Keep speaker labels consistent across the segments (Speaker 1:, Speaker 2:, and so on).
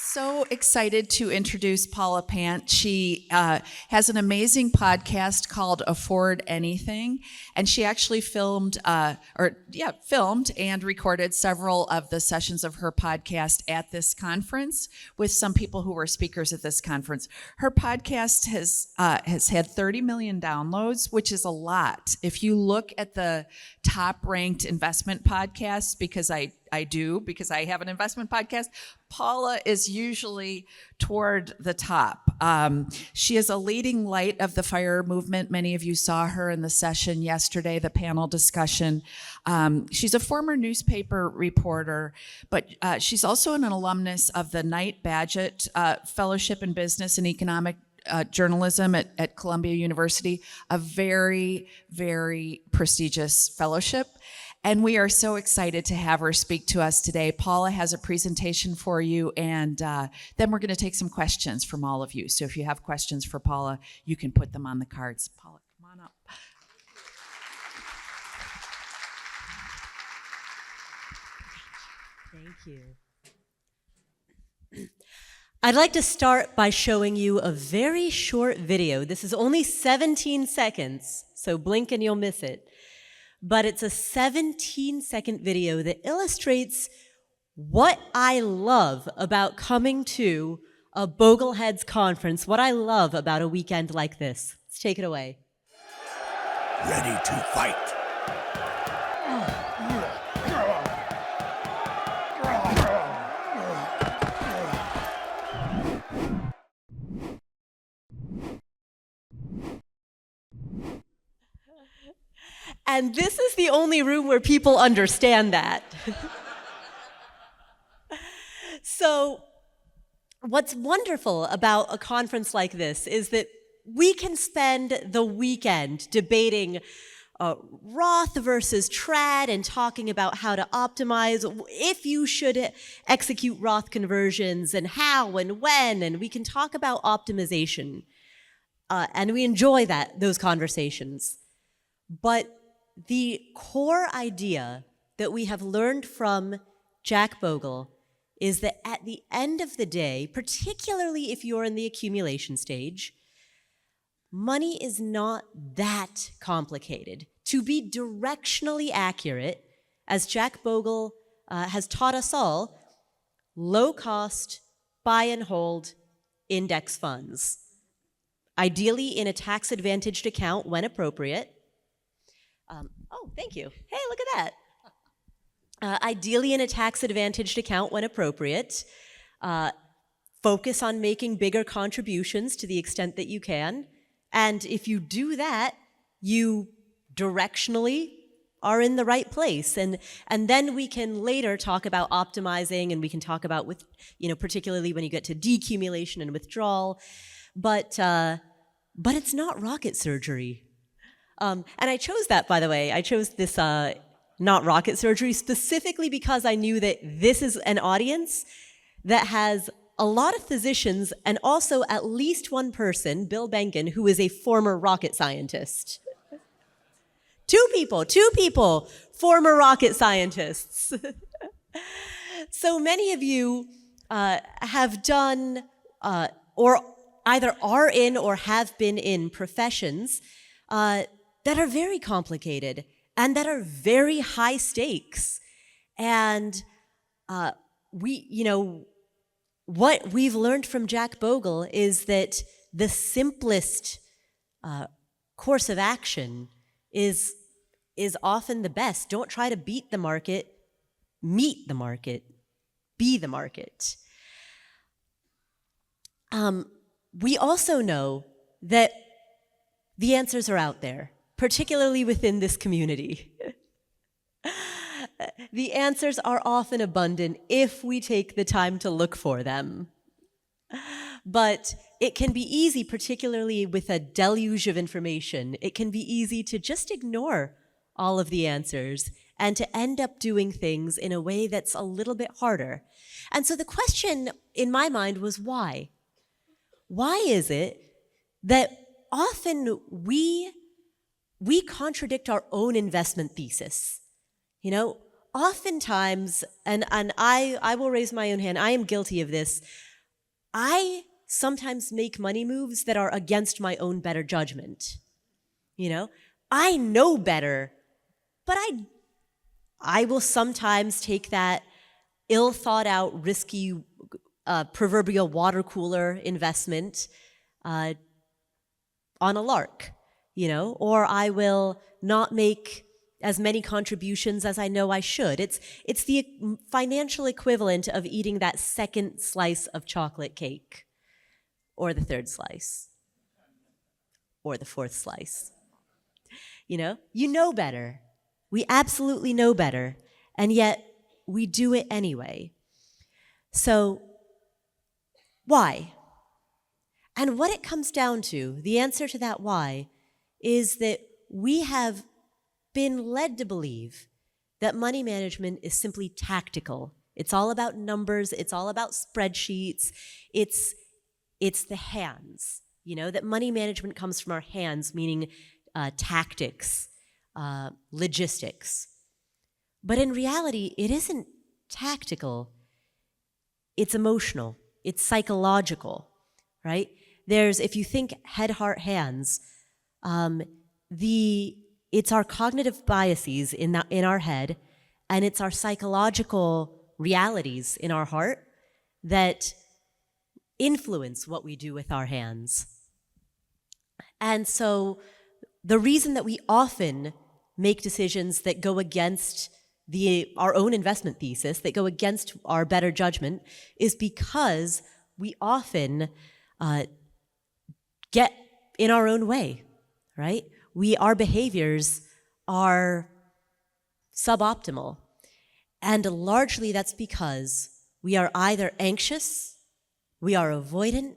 Speaker 1: So excited to introduce Paula Pant. She has an amazing podcast called Afford Anything, and she actually filmed and recorded several of the sessions of her podcast at this conference with some people who were speakers at this conference. Her podcast has had 30 million downloads, which is a lot. If you look at the top-ranked investment podcasts, because I have an investment podcast, Paula is usually toward the top. She is a leading light of the F.I.R.E movement. Many of you saw her in the session yesterday, the panel discussion. She's a former newspaper reporter, but she's also an alumnus of the Knight Bagehot Fellowship in Business and Economic Journalism at Columbia University, a very, very prestigious fellowship. And we are so excited to have her speak to us today. Paula has a presentation for you, and then we're going to take some questions from all of you. So if you have questions for Paula, you can put them on the cards. Paula, come on up.
Speaker 2: Thank you. I'd like to start by showing you a very short video. This is only 17 seconds, so blink and you'll miss it. But it's a 17-second video that illustrates what I love about coming to a Bogleheads conference, what I love about a weekend like this. Let's take it away.
Speaker 3: Ready to fight.
Speaker 2: And this is the only room where people understand that. So what's wonderful about a conference like this is that we can spend the weekend debating Roth versus trad and talking about how to optimize, if you should execute Roth conversions and how and when, and we can talk about optimization. And we enjoy those conversations. But the core idea that we have learned from Jack Bogle is that at the end of the day, particularly if you're in the accumulation stage, money is not that complicated. To be directionally accurate, as Jack Bogle has taught us all, low cost, buy and hold index funds, ideally in a tax-advantaged account when appropriate. Oh, thank you. Hey, look at that. Ideally in a tax-advantaged account when appropriate. Focus on making bigger contributions to the extent that you can. And if you do that, you directionally are in the right place. And then we can later talk about optimizing, and we can talk about, particularly when you get to decumulation and withdrawal. But it's not rocket surgery. And I chose that, by the way. I chose this not rocket surgery specifically because I knew that this is an audience that has a lot of physicians and also at least one person, Bill Bengen, who is a former rocket scientist. Two people, former rocket scientists. So many of you have done or either are in or have been in professions that are very complicated and that are very high stakes. And what we've learned from Jack Bogle is that the simplest course of action is often the best. Don't try to beat the market, meet the market, be the market. We also know that the answers are out there, particularly within this community. The answers are often abundant if we take the time to look for them. But it can be easy, particularly with a deluge of information, it can be easy to just ignore all of the answers and to end up doing things in a way that's a little bit harder. And so the question in my mind was why? Why is it that often we contradict our own investment thesis? Oftentimes, and I will raise my own hand, I am guilty of this. I sometimes make money moves that are against my own better judgment. You know, I know better, but I will sometimes take that ill thought out, risky, proverbial water cooler investment on a lark, you know, or I will not make as many contributions as I know I should. It's the financial equivalent of eating that second slice of chocolate cake, or the third slice, or the fourth slice. You know better. We absolutely know better, and yet we do it anyway. So, why? And what it comes down to, the answer to that why, is that we have been led to believe that money management is simply tactical. It's all about numbers, it's all about spreadsheets, it's the hands, you know, that money management comes from our hands, meaning tactics, logistics. But in reality, it isn't tactical, it's emotional, it's psychological, right? If you think head, heart, hands, it's our cognitive biases in our head, and it's our psychological realities in our heart that influence what we do with our hands. And so the reason that we often make decisions that go against our own investment thesis, that go against our better judgment, is because we often get in our own way, right? Our behaviors are suboptimal. And largely that's because we are either anxious, we are avoidant,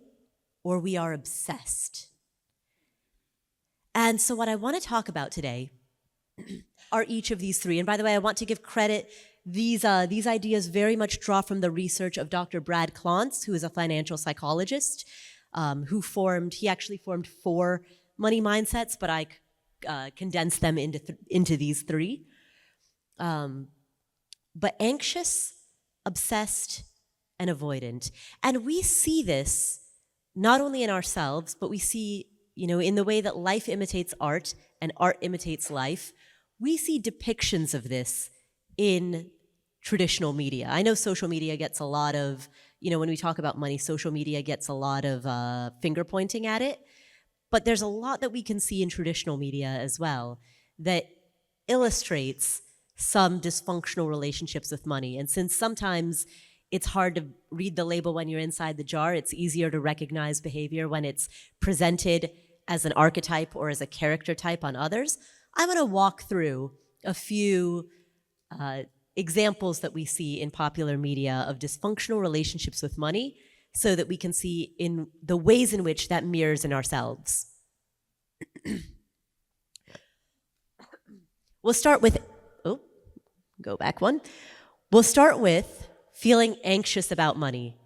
Speaker 2: or we are obsessed. And so what I want to talk about today are each of these three. And by the way, I want to give credit. These ideas very much draw from the research of Dr. Brad Klontz, who is a financial psychologist, he actually formed 4 money mindsets, but I condensed them into these 3. But anxious, obsessed, and avoidant. And we see this not only in ourselves, but we see, in the way that life imitates art and art imitates life, we see depictions of this in traditional media. I know social media gets a lot of, when we talk about money, social media gets a lot of finger pointing at it, but there's a lot that we can see in traditional media as well that illustrates some dysfunctional relationships with money. And since sometimes it's hard to read the label when you're inside the jar, it's easier to recognize behavior when it's presented as an archetype or as a character type on others. I'm going to walk through a few examples that we see in popular media of dysfunctional relationships with money so that we can see in the ways in which that mirrors in ourselves. We'll start with, go back one. We'll start with feeling anxious about money.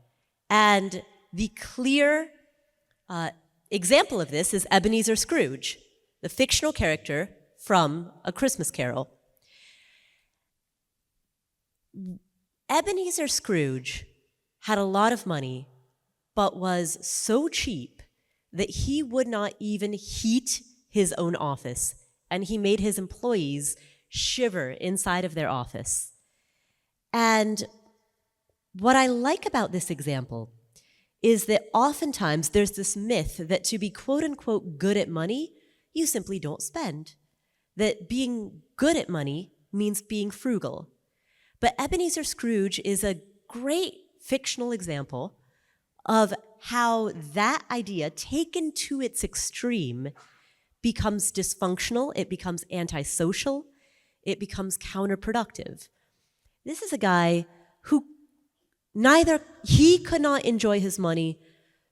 Speaker 2: And the clear example of this is Ebenezer Scrooge, the fictional character from A Christmas Carol. Ebenezer Scrooge had a lot of money, but was so cheap that he would not even heat his own office, and he made his employees shiver inside of their office. And what I like about this example is that oftentimes there's this myth that to be quote-unquote good at money, you simply don't spend. That being good at money means being frugal. But Ebenezer Scrooge is a great fictional example of how that idea, taken to its extreme, becomes dysfunctional, it becomes antisocial, it becomes counterproductive. This is a guy who he could not enjoy his money,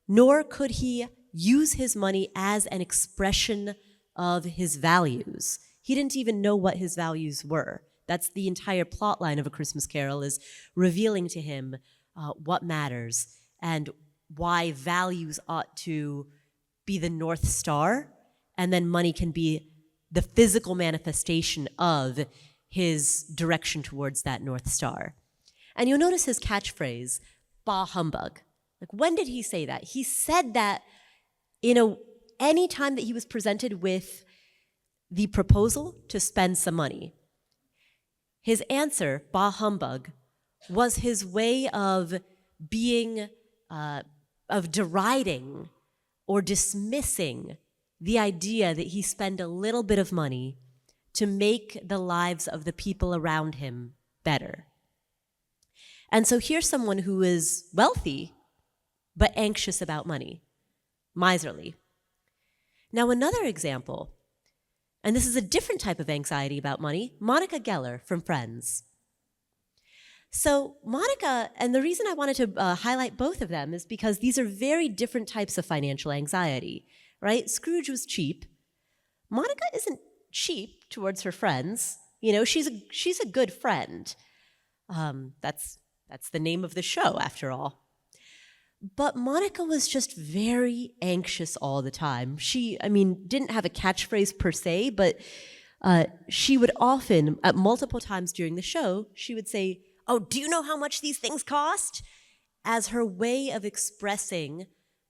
Speaker 2: nor could he use his money as an expression of his values. He didn't even know what his values were. That's the entire plot line of A Christmas Carol, is revealing to him what matters and why values ought to be the North Star, and then money can be the physical manifestation of his direction towards that North Star. And you'll notice his catchphrase, bah humbug. Like, when did he say that? He said that any time that he was presented with the proposal to spend some money. His answer, bah humbug, was his way of deriding or dismissing the idea that he spend a little bit of money to make the lives of the people around him better. And so here's someone who is wealthy, but anxious about money, miserly. Now, another example, and this is a different type of anxiety about money, Monica Geller from Friends. So Monica, and the reason I wanted to highlight both of them is because these are very different types of financial anxiety, right? Scrooge was cheap. Monica isn't cheap towards her friends. You know, she's a good friend. That's the name of the show, after all. But Monica was just very anxious all the time. She, didn't have a catchphrase per se, but she would often, at multiple times during the show, she would say, "Oh, do you know how much these things cost?" as her way of expressing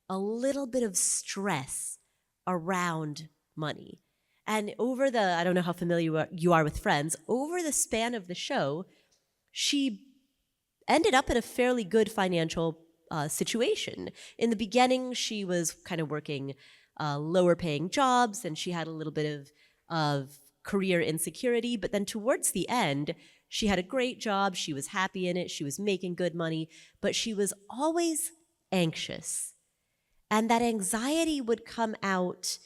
Speaker 2: a little bit of stress around money. And over I don't know how familiar you are with Friends, over the span of the show, she ended up in a fairly good financial situation. In the beginning, she was kind of working lower paying jobs, and she had a little bit of career insecurity. But then towards the end, she had a great job. She was happy in it. She was making good money, but she was always anxious. And that anxiety would come out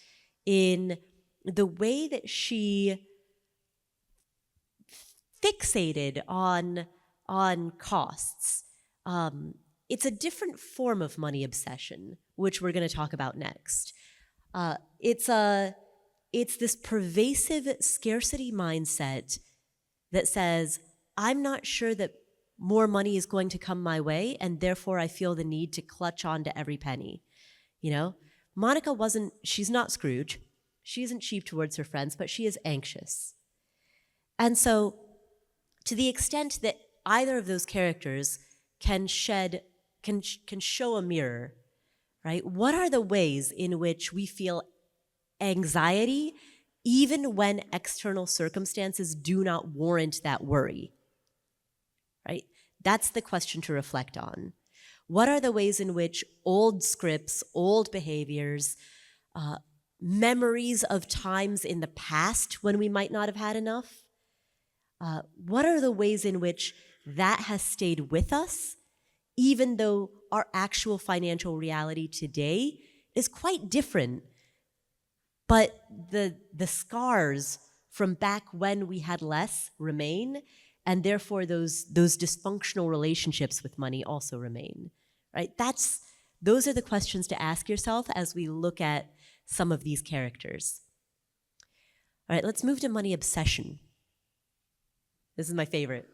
Speaker 2: in the way that she fixated on costs. It's a different form of money obsession, which we're going to talk about next. It's this pervasive scarcity mindset that says, I'm not sure that more money is going to come my way, and therefore I feel the need to clutch on to every penny. You know, Monica she's not Scrooge. She isn't cheap towards her friends, but she is anxious. And so, to the extent that either of those characters can show a mirror, right? What are the ways in which we feel anxiety even when external circumstances do not warrant that worry, right? That's the question to reflect on. What are the ways in which old scripts, old behaviors, memories of times in the past when we might not have had enough, what are the ways in which that has stayed with us, even though our actual financial reality today is quite different, but the scars from back when we had less remain, and therefore those dysfunctional relationships with money also remain, right? Those are the questions to ask yourself as we look at some of these characters. All right, let's move to money obsession. This is my favorite.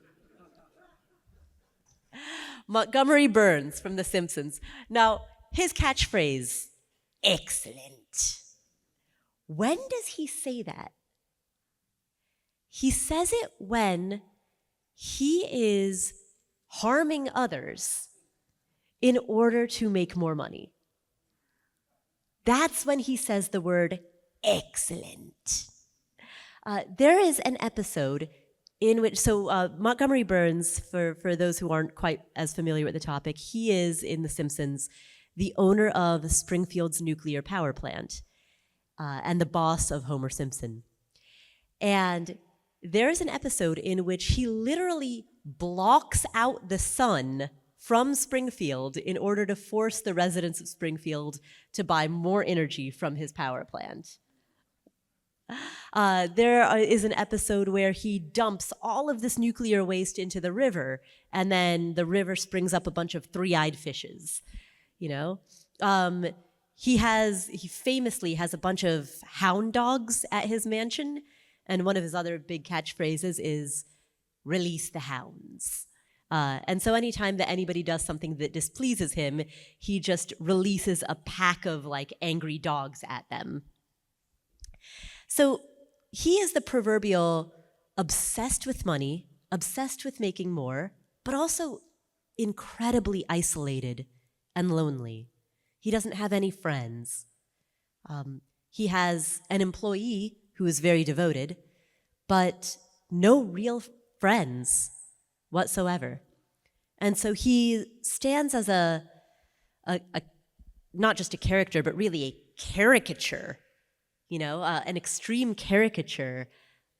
Speaker 2: Montgomery Burns from The Simpsons. Now, his catchphrase, excellent. When does he say that? He says it when he is harming others in order to make more money. That's when he says the word excellent. There is an episode in which, Montgomery Burns, for those who aren't quite as familiar with the topic, he is, in The Simpsons, the owner of Springfield's nuclear power plant and the boss of Homer Simpson. And there is an episode in which he literally blocks out the sun from Springfield in order to force the residents of Springfield to buy more energy from his power plant. There is an episode where he dumps all of this nuclear waste into the river, and then the river springs up a bunch of three-eyed fishes, you know? He famously has a bunch of hound dogs at his mansion, and one of his other big catchphrases is, "Release the hounds." And so anytime that anybody does something that displeases him, he just releases a pack of angry dogs at them. So he is the proverbial obsessed with money, obsessed with making more, but also incredibly isolated and lonely. He doesn't have any friends. He has an employee who is very devoted, but no real friends whatsoever. And so he stands as a not just a character, but really a caricature, an extreme caricature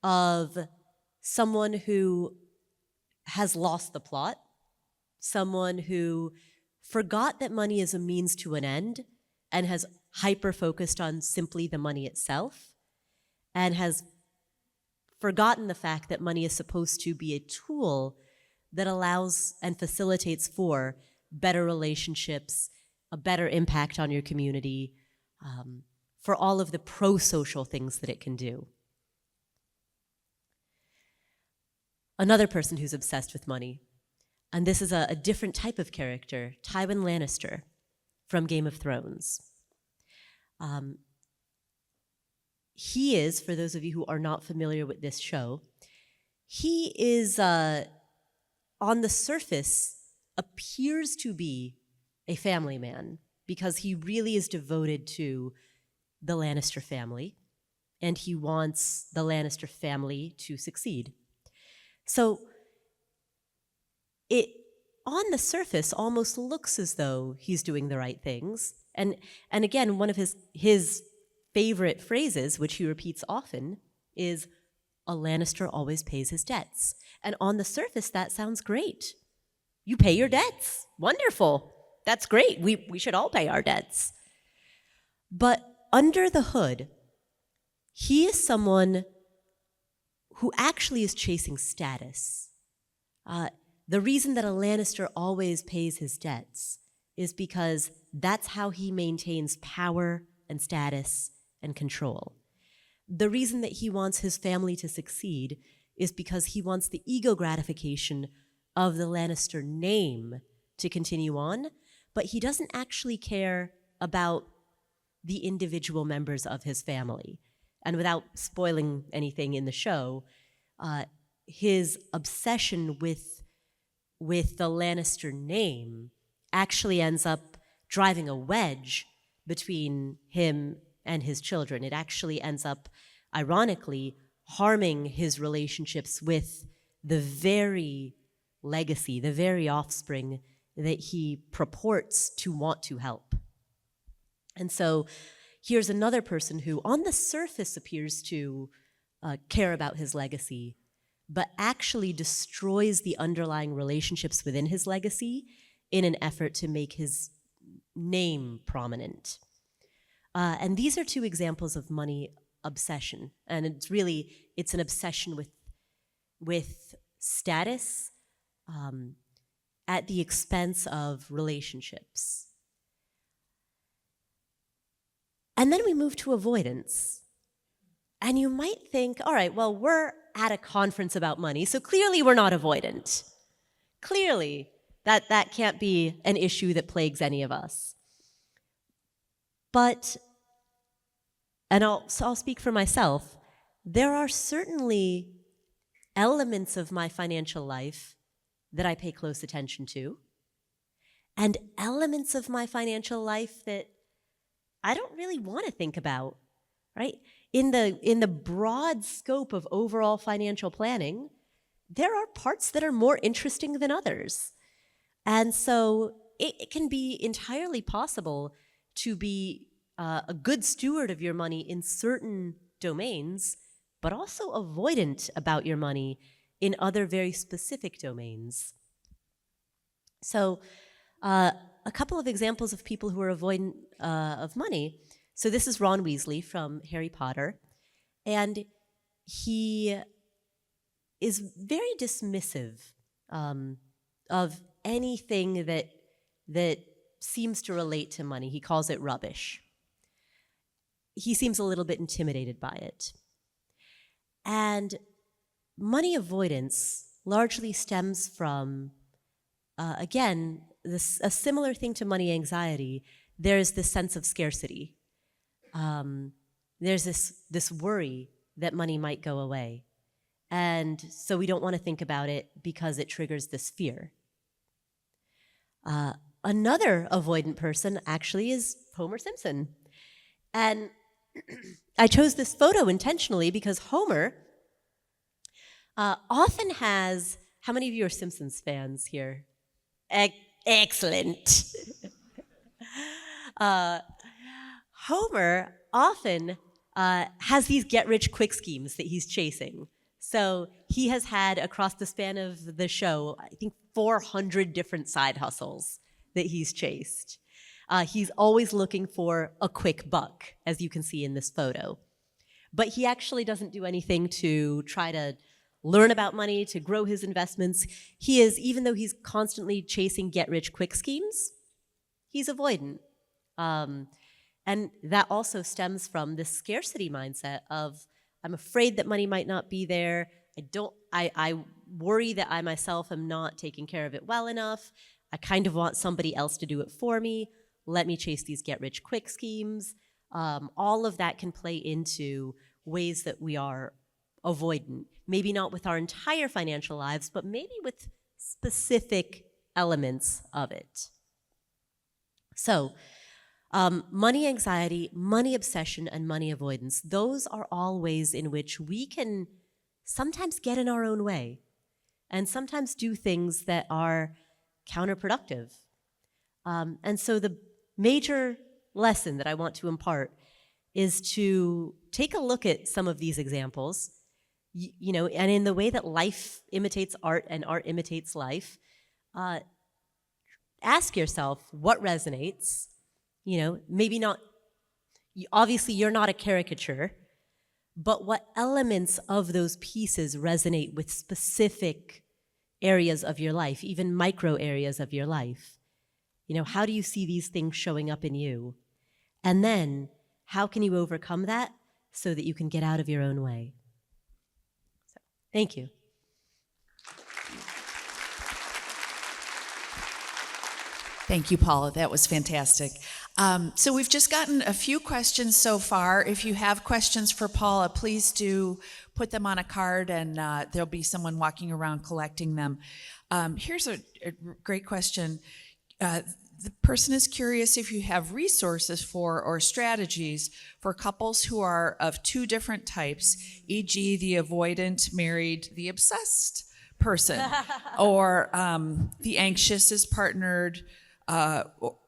Speaker 2: of someone who has lost the plot, someone who forgot that money is a means to an end and has hyper-focused on simply the money itself, and has forgotten the fact that money is supposed to be a tool that allows and facilitates for better relationships, a better impact on your community, for all of the pro-social things that it can do. Another person who's obsessed with money, and this is a different type of character, Tywin Lannister from Game of Thrones. He is, for those of you who are not familiar with this show, he is, on the surface, appears to be a family man because he really is devoted to the Lannister family, and he wants the Lannister family to succeed. So it, on the surface, almost looks as though he's doing the right things. And again, one of his favorite phrases, which he repeats often, is, "A Lannister always pays his debts." And on the surface, that sounds great. You pay your debts. Wonderful. That's great. We should all pay our debts. But under the hood, he is someone who actually is chasing status. The reason that a Lannister always pays his debts is because that's how he maintains power and status and control. The reason that he wants his family to succeed is because he wants the ego gratification of the Lannister name to continue on, but he doesn't actually care about the individual members of his family. And without spoiling anything in the show, his obsession with the Lannister name actually ends up driving a wedge between him and his children. It actually ends up, ironically, harming his relationships with the very legacy, the very offspring that he purports to want to help. And so here's another person who, on the surface, appears to care about his legacy, but actually destroys the underlying relationships within his legacy in an effort to make his name prominent. And these are two examples of money obsession. And it's an obsession with status at the expense of relationships. And then we move to avoidance. And you might think, all right, well, we're at a conference about money, so clearly we're not avoidant. Clearly, that can't be an issue that plagues any of us. But, and I'll speak for myself, there are certainly elements of my financial life that I pay close attention to, and elements of my financial life that I don't really want to think about, right? In the broad scope of overall financial planning, there are parts that are more interesting than others. And so it can be entirely possible to be a good steward of your money in certain domains, but also avoidant about your money in other very specific domains. So a couple of examples of people who are avoidant of money. So this is Ron Weasley from Harry Potter, and he is very dismissive of anything that seems to relate to money. He calls it rubbish. He seems a little bit intimidated by it. And money avoidance largely stems from, again, a similar thing to money anxiety. There's this sense of scarcity. There's this worry that money might go away. And so we don't want to think about it because it triggers this fear. Another avoidant person actually is Homer Simpson. And I chose this photo intentionally because Homer often has, how many of you are Simpsons fans here? Excellent. Homer often has these get-rich-quick schemes that he's chasing. So he has had, across the span of the show, I think 400 different side hustles that he's chased. He's always looking for a quick buck, as you can see in this photo. But he actually doesn't do anything to try to learn about money, to grow his investments. He is, even though he's constantly chasing get-rich-quick schemes, he's avoidant. And that also stems from this scarcity mindset of, I'm afraid that money might not be there. I worry that I myself am not taking care of it well enough. I kind of want somebody else to do it for me. Let me chase these get-rich-quick schemes. All of that can play into ways that we are avoidant. Maybe not with our entire financial lives, but maybe with specific elements of it. So, money anxiety, money obsession, and money avoidance, those are all ways in which we can sometimes get in our own way and sometimes do things that are counterproductive. And so the major lesson that I want to impart is to take a look at some of these examples, and in the way that life imitates art and art imitates life, ask yourself what resonates. Maybe not, obviously you're not a caricature, but what elements of those pieces resonate with specific areas of your life, even micro areas of your life? How do you see these things showing up in you? And then, how can you overcome that so that you can get out of your own way? So, thank you.
Speaker 1: Thank you, Paula. That was fantastic. So we've just gotten a few questions so far. If you have questions for Paula, please do put them on a card, and there'll be someone walking around collecting them. Here's a great question. The person is curious if you have resources for or strategies for couples who are of two different types, e.g. the avoidant married the obsessed person, or the anxious is partnered,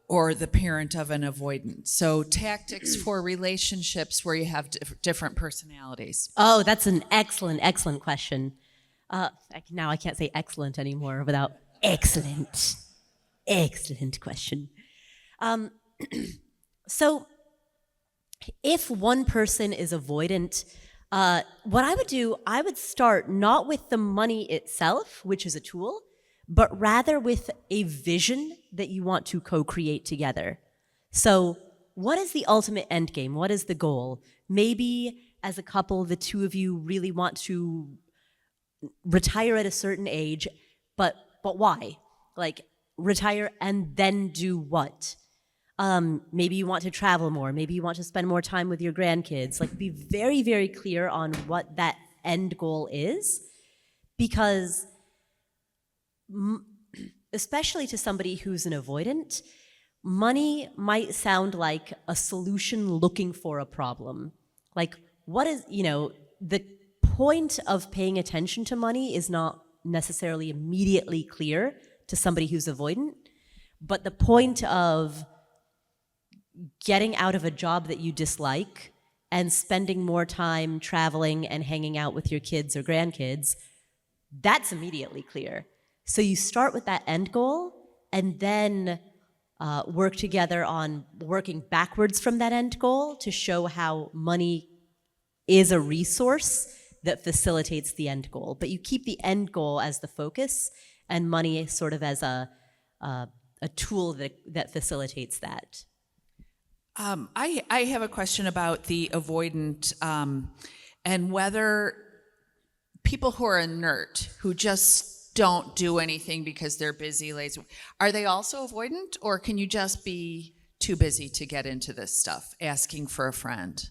Speaker 1: or the parent of an avoidant. So tactics for relationships where you have different personalities.
Speaker 2: Oh, that's an excellent, excellent question. Now I can't say excellent anymore without excellent. Excellent question. So if one person is avoidant, what I would do, I would start not with the money itself, which is a tool, but rather with a vision that you want to co-create together. So what is the ultimate end game? What is the goal? Maybe as a couple, the two of you really want to retire at a certain age, but why? Like, retire and then do what? Maybe you want to travel more. Maybe you want to spend more time with your grandkids. Like, be very, very clear on what that end goal is, because especially to somebody who's an avoidant, money might sound like a solution looking for a problem. Like, what is, the point of paying attention to money is not necessarily immediately clear to somebody who's avoidant, but the point of getting out of a job that you dislike and spending more time traveling and hanging out with your kids or grandkids, that's immediately clear. So you start with that end goal and then work together on working backwards from that end goal to show how money is a resource that facilitates the end goal. But you keep the end goal as the focus and money sort of as a tool that facilitates that.
Speaker 1: I have a question about the avoidant and whether people who are inert, who just don't do anything because they're busy, lazy, are they also avoidant, or can you just be too busy to get into this stuff, asking for a friend?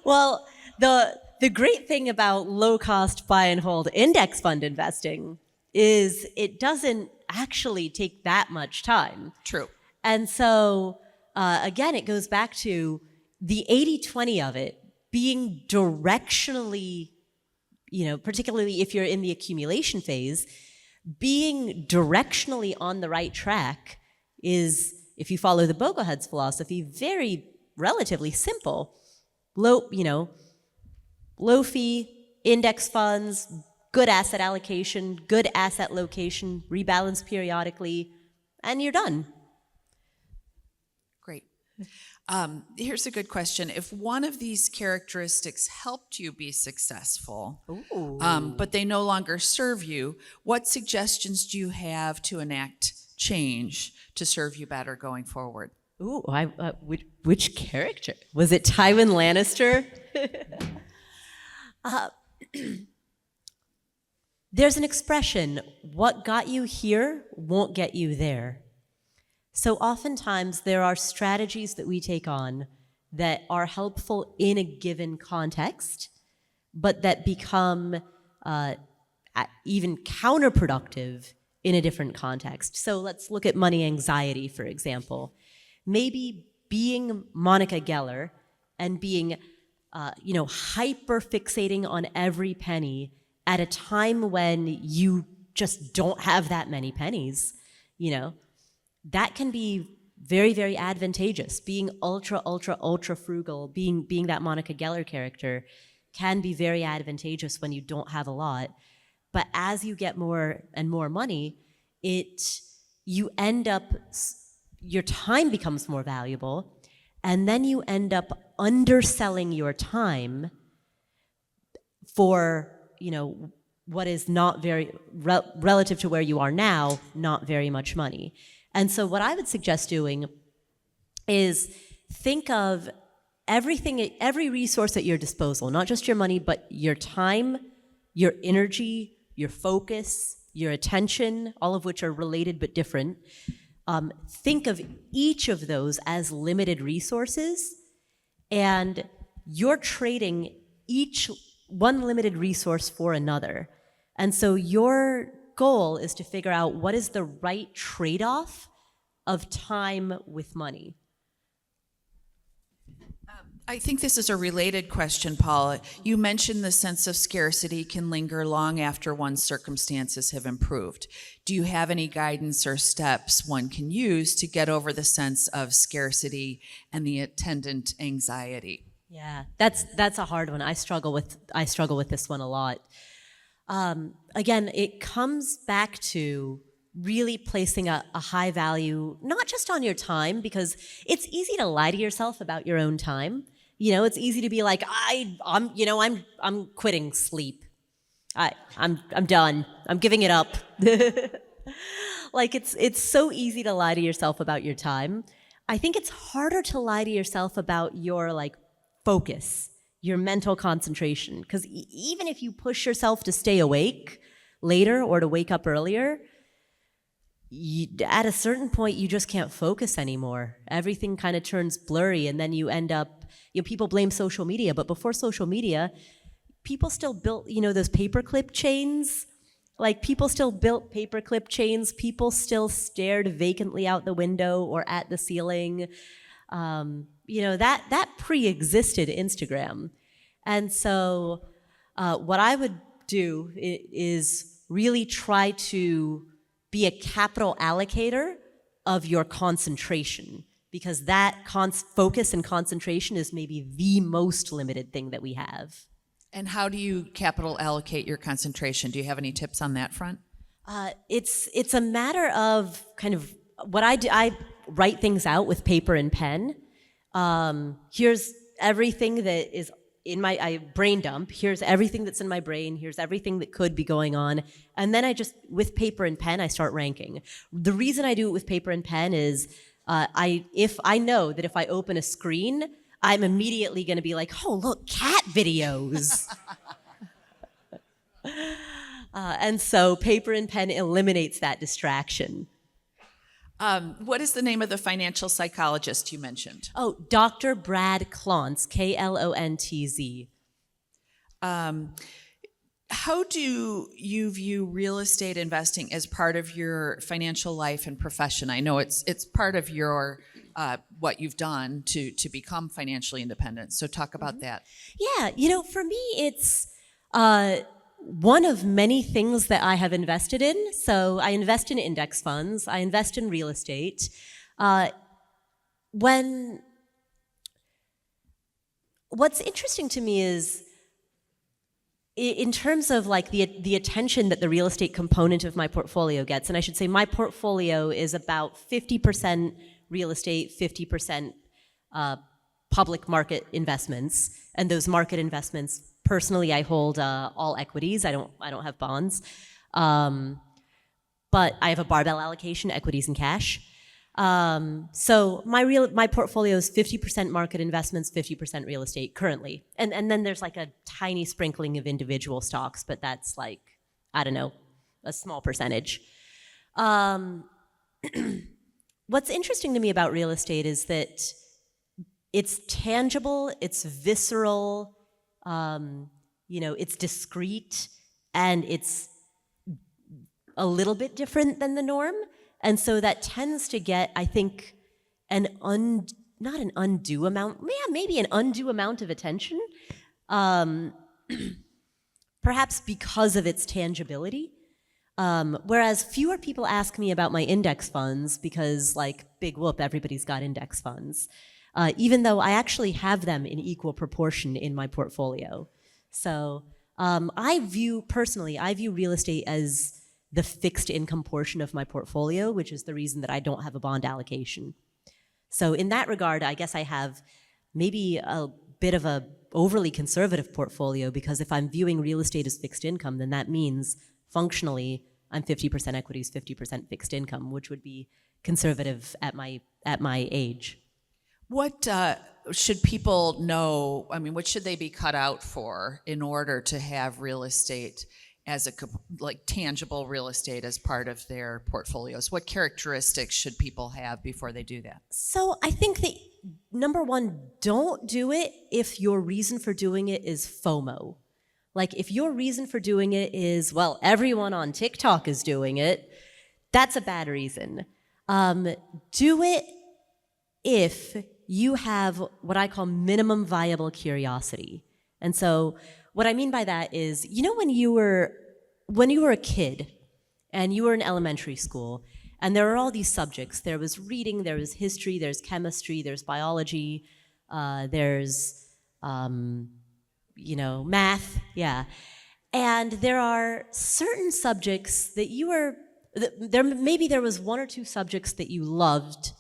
Speaker 2: Well, the great thing about low-cost buy and hold index fund investing is it doesn't actually take that much time.
Speaker 1: True.
Speaker 2: And so, again, it goes back to the 80-20 of it being directionally, particularly if you're in the accumulation phase, being directionally on the right track is, if you follow the Bogleheads philosophy, very relatively simple. Low fee, index funds, good asset allocation, good asset location, rebalance periodically, and you're done.
Speaker 1: Great. Here's a good question. If one of these characteristics helped you be successful, but they no longer serve you, what suggestions do you have to enact change to serve you better going forward?
Speaker 2: Ooh, which character? Was it Tywin Lannister? There's an expression, what got you here won't get you there. So oftentimes there are strategies that we take on that are helpful in a given context, but that become even counterproductive in a different context. So let's look at money anxiety, for example. Maybe being Monica Geller and being, hyper fixating on every penny at a time when you just don't have that many pennies, that can be very, very advantageous. Being ultra, ultra, ultra frugal, being that Monica Geller character can be very advantageous when you don't have a lot. But as you get more and more money, you end up, your time becomes more valuable, and then you end up underselling your time for, what is not very, relative to where you are now, not very much money. And so what I would suggest doing is think of every resource at your disposal, not just your money, but your time, your energy, your focus, your attention, all of which are related but different. Think of each of those as limited resources, and you're trading each one limited resource for another. And so your goal is to figure out what is the right trade-off of time with money.
Speaker 1: I think this is a related question, Paula. You mentioned the sense of scarcity can linger long after one's circumstances have improved. Do you have any guidance or steps one can use to get over the sense of scarcity and the attendant anxiety?
Speaker 2: Yeah, that's a hard one. I struggle with this one a lot. Again, it comes back to really placing a high value, not just on your time, because it's easy to lie to yourself about your own time. It's easy to be like, I'm quitting sleep. I'm done. I'm giving it up. Like it's so easy to lie to yourself about your time. I think it's harder to lie to yourself about your focus, your mental concentration. Because even if you push yourself to stay awake later or to wake up earlier, at a certain point, you just can't focus anymore. Everything kind of turns blurry, and then you end up, people blame social media, but before social media, people still built, those paperclip chains. People still built paperclip chains. People still stared vacantly out the window or at the ceiling. That pre-existed Instagram. And so what I would do is really try to be a capital allocator of your concentration, because that focus and concentration is maybe the most limited thing that we have.
Speaker 1: And how do you capital allocate your concentration? Do you have any tips on that front?
Speaker 2: It's a matter of kind of what I do. I write things out with paper and pen. Here's everything that is in my brain dump. Here's everything that's in my brain. Here's everything that could be going on. And then I just, with paper and pen, I start ranking. The reason I do it with paper and pen is if I know that if I open a screen, I'm immediately going to be like, oh, look, cat videos. And so paper and pen eliminates that distraction.
Speaker 1: What is the name of the financial psychologist you mentioned?
Speaker 2: Oh, Dr. Brad Klontz, Klontz.
Speaker 1: How do you view real estate investing as part of your financial life and profession? I know it's part of your what you've done to become financially independent. So talk about that.
Speaker 2: Yeah, for me, it's one of many things that I have invested in. So I invest in index funds. I invest in real estate. What's interesting to me is, in terms of like the attention that the real estate component of my portfolio gets, and I should say my portfolio is about 50% real estate, 50% public market investments, and those market investments, personally, I hold all equities. I don't have bonds, but I have a barbell allocation: equities and cash. So my portfolio is 50% market investments, 50% real estate currently. And then there's like a tiny sprinkling of individual stocks, but that's like, I don't know, a small percentage. What's interesting to me about real estate is that it's tangible, it's visceral, it's discrete, and it's a little bit different than the norm. And so that tends to get, I think, not an undue amount, maybe an undue amount of attention, perhaps because of its tangibility. Whereas fewer people ask me about my index funds because, like, big whoop, everybody's got index funds, even though I actually have them in equal proportion in my portfolio. So I view real estate as the fixed income portion of my portfolio, which is the reason that I don't have a bond allocation. So in that regard, I guess I have maybe a bit of a overly conservative portfolio, because if I'm viewing real estate as fixed income, then that means functionally I'm 50% equities, 50% fixed income, which would be conservative at my age.
Speaker 1: What should people know? I mean, what should they be cut out for in order to have real estate as tangible real estate as part of their portfolios? What characteristics should people have before they do that?
Speaker 2: So I think that, number one, don't do it if your reason for doing it is FOMO. Like, if your reason for doing it is, well, everyone on TikTok is doing it, that's a bad reason. Do it if you have what I call minimum viable curiosity. And so what I mean by that is, when you were a kid and you were in elementary school, and there were all these subjects. There was reading, there was history, there's chemistry, there's biology, there's math, yeah. And there are certain subjects that maybe there was one or two subjects that you loved,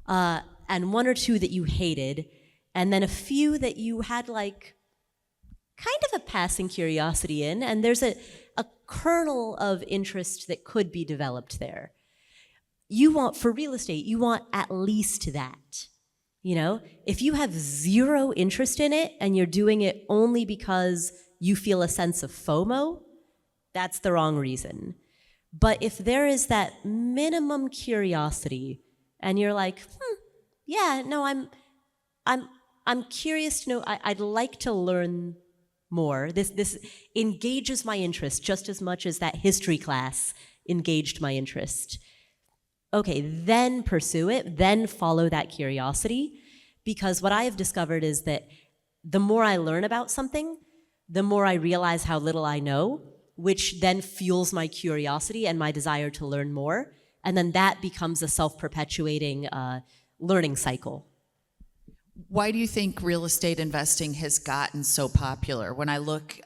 Speaker 2: and one or two that you hated, and then a few that you had like kind of a passing curiosity in, and there's a kernel of interest that could be developed there. For real estate, you want at least that. If you have zero interest in it and you're doing it only because you feel a sense of FOMO, that's the wrong reason. But if there is that minimum curiosity and you're like, yeah, no, I'm curious to know, I'd like to learn more. This engages my interest just as much as that history class engaged my interest. Okay, then pursue it, then follow that curiosity, because what I have discovered is that the more I learn about something, the more I realize how little I know, which then fuels my curiosity and my desire to learn more, and then that becomes a self-perpetuating learning cycle.
Speaker 1: Why do you think real estate investing has gotten so popular? When I look,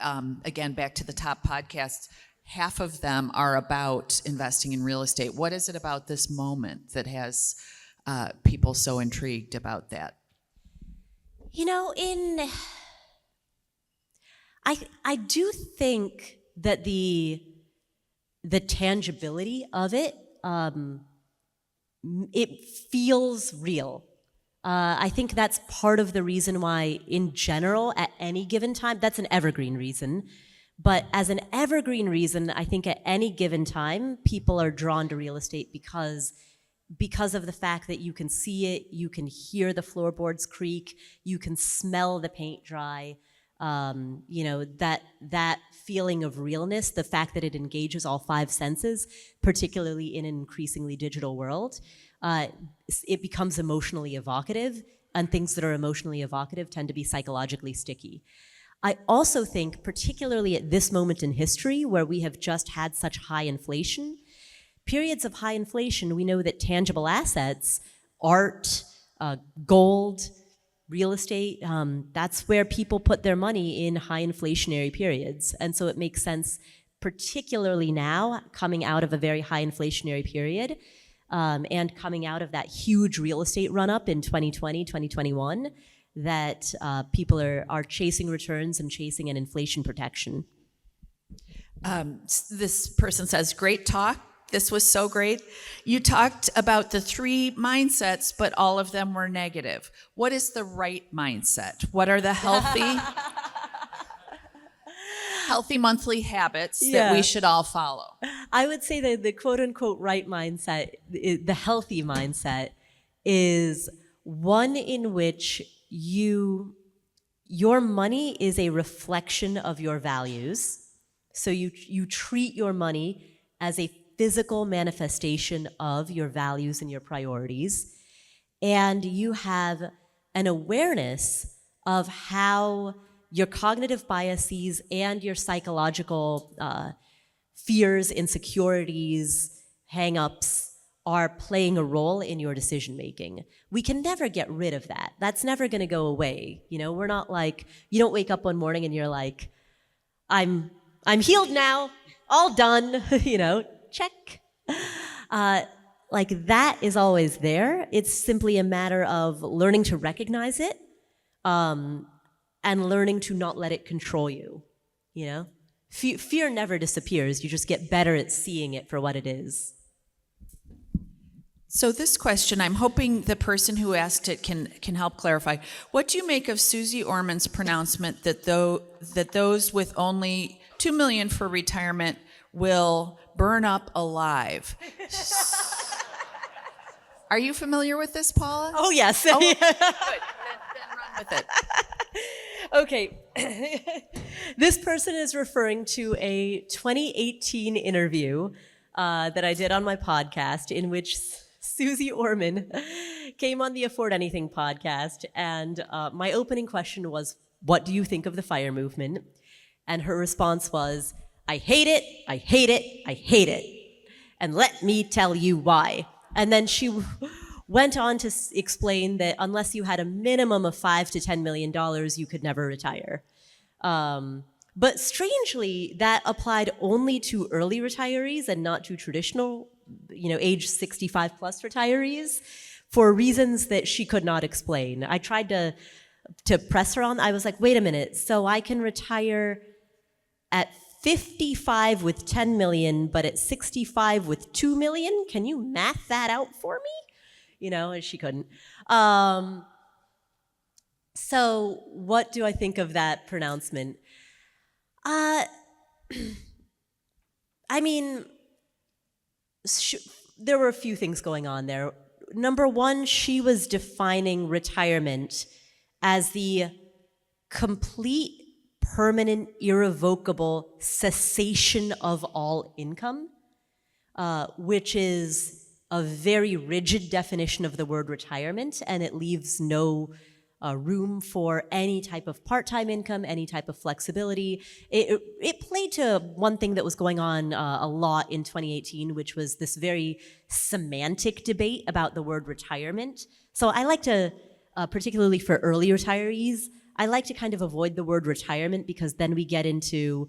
Speaker 1: again, back to the top podcasts, half of them are about investing in real estate. What is it about this moment that has people so intrigued about that?
Speaker 2: I do think that the tangibility of it, it feels real. I think that's part of the reason why, in general, at any given time, that's an evergreen reason. But as an evergreen reason, I think at any given time, people are drawn to real estate because of the fact that you can see it, you can hear the floorboards creak, you can smell the paint dry. That feeling of realness, the fact that it engages all five senses, particularly in an increasingly digital world, it becomes emotionally evocative, and things that are emotionally evocative tend to be psychologically sticky. I also think, particularly at this moment in history where we have just had such high inflation, periods of high inflation, we know that tangible assets, art, gold, real estate, that's where people put their money in high inflationary periods. And so it makes sense, particularly now, coming out of a very high inflationary period, and coming out of that huge real estate run-up in 2020, 2021, that people are chasing returns and chasing an inflation protection.
Speaker 1: This person says, great talk. This was so great. You talked about the three mindsets, but all of them were negative. What is the right mindset? What are the healthy monthly habits that we should all follow?
Speaker 2: I would say that the quote-unquote right mindset, the healthy mindset, is one in which your money is a reflection of your values. So you treat your money as a physical manifestation of your values and your priorities, and you have an awareness of how your cognitive biases and your psychological fears, insecurities, hang-ups are playing a role in your decision making. We can never get rid of that. That's never going to go away. We're not like, you don't wake up one morning and you're like, I'm healed now, all done, check. Like that is always there. It's simply a matter of learning to recognize it, and learning to not let it control you. Fear never disappears. You just get better at seeing it for what it is.
Speaker 1: So this question, I'm hoping the person who asked it can help clarify. What do you make of Susie Orman's pronouncement that those with only $2 million for retirement will burn up alive? Are you familiar with this, Paula?
Speaker 2: Oh, yes.
Speaker 1: Oh, good. Then run with it.
Speaker 2: Okay. This person is referring to a 2018 interview that I did on my podcast, in which Susie Orman came on the Afford Anything podcast, and my opening question was, what do you think of the FIRE movement? And her response was, I hate it, I hate it, I hate it. And let me tell you why. And then she went on to explain that unless you had a minimum of $5 to $10 million, you could never retire. But strangely, that applied only to early retirees and not to traditional, age 65 plus retirees, for reasons that she could not explain. I tried to press her on. I was like, wait a minute, so I can retire at 55 with 10 million, but at 65 with 2 million? Can you math that out for me? And she couldn't. So what do I think of that pronouncement? I mean, there were a few things going on there. Number one, she was defining retirement as the complete, permanent, irrevocable cessation of all income, which is a very rigid definition of the word retirement, and it leaves no room for any type of part-time income, any type of flexibility. It played to one thing that was going on a lot in 2018, which was this very semantic debate about the word retirement. So I like to, particularly for early retirees, I like to kind of avoid the word retirement, because then we get into,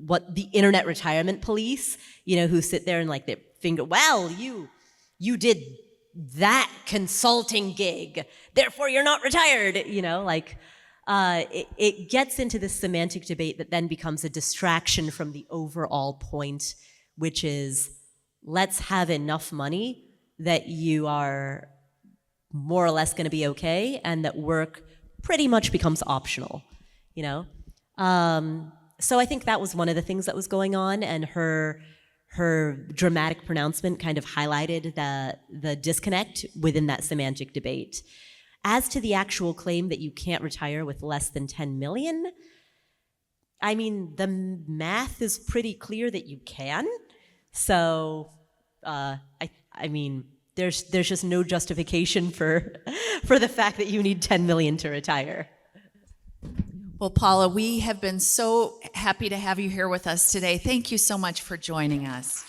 Speaker 2: what the internet retirement police, who sit there and like their finger, well, you did that consulting gig, therefore you're not retired, it gets into this semantic debate that then becomes a distraction from the overall point, which is, let's have enough money that you are more or less going to be okay, and that work pretty much becomes optional, So I think that was one of the things that was going on, and her dramatic pronouncement kind of highlighted the disconnect within that semantic debate. As to the actual claim that you can't retire with less than 10 million, I mean, the math is pretty clear that you can. So, I mean, there's just no justification for the fact that you need 10 million to retire.
Speaker 1: Well, Paula, we have been so happy to have you here with us today. Thank you so much for joining us.